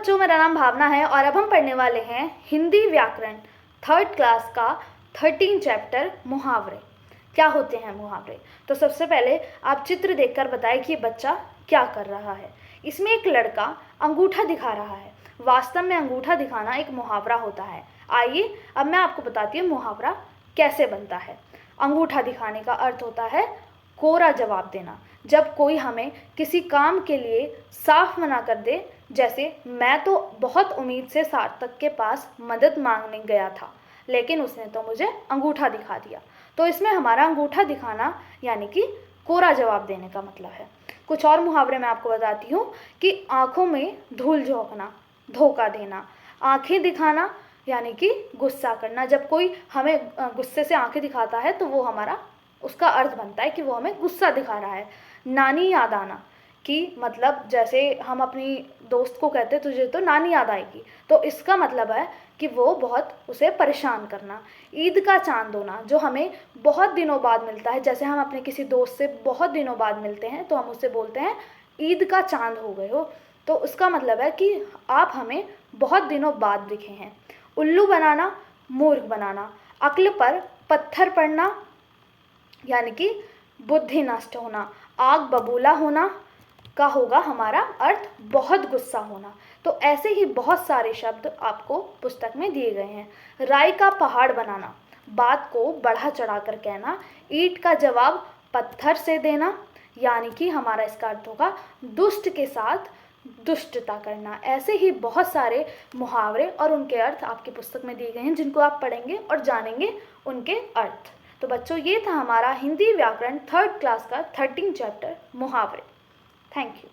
बच्चों, मेरा नाम भावना है और अब हम पढ़ने वाले हैं हिंदी व्याकरण 3rd क्लास का 13 चैप्टर मुहावरे। क्या होते हैं मुहावरे? तो सबसे पहले आप चित्र देखकर बताएं कि ये बच्चा क्या कर रहा है। इसमें एक लड़का अंगूठा दिखा रहा है। वास्तव में अंगूठा दिखाना एक मुहावरा होता है। आइए अब मैं आपको बताती हूँ मुहावरा कैसे बनता है। अंगूठा दिखाने का अर्थ होता है कोरा जवाब देना। जब कोई हमें किसी काम के लिए साफ मना कर दे, जैसे मैं तो बहुत उम्मीद से सार्थक के पास मदद मांगने गया था, लेकिन उसने तो मुझे अंगूठा दिखा दिया। तो इसमें हमारा अंगूठा दिखाना यानी कि कोरा जवाब देने का मतलब है। कुछ और मुहावरे मैं आपको बताती हूँ कि आँखों में धूल झोंकना, धोखा देना। आँखें दिखाना यानी कि गुस्सा करना। जब कोई हमें गुस्से से आँखें दिखाता है तो वो हमारा उसका अर्थ बनता है कि वो हमें गुस्सा दिखा रहा है। नानी याद आना कि मतलब जैसे हम अपनी दोस्त को कहते तुझे तो नानी याद आएगी, तो इसका मतलब है कि वो बहुत उसे परेशान करना। ईद का चांद होना, जो हमें बहुत दिनों बाद मिलता है। जैसे हम अपने किसी दोस्त से बहुत दिनों बाद मिलते हैं तो हम उससे बोलते हैं ईद का चांद हो गए हो, तो उसका मतलब है कि आप हमें बहुत दिनों बाद दिखे हैं। उल्लू बनाना, मूर्ख बनाना। अक्ल पर पत्थर पड़ना यानी कि बुद्धि नष्ट होना। आग बबूला होना का होगा हमारा अर्थ बहुत गुस्सा होना। तो ऐसे ही बहुत सारे शब्द आपको पुस्तक में दिए गए हैं। राई का पहाड़ बनाना, बात को बढ़ा चढ़ा कर कहना। ईंट का जवाब पत्थर से देना यानी कि हमारा इसका अर्थ होगा दुष्ट के साथ दुष्टता करना। ऐसे ही बहुत सारे मुहावरे और उनके अर्थ आपकी पुस्तक में दिए गए हैं, जिनको आप पढ़ेंगे और जानेंगे उनके अर्थ। तो बच्चों, ये था हमारा हिंदी व्याकरण 3rd क्लास का 13 चैप्टर मुहावरे। Thank you.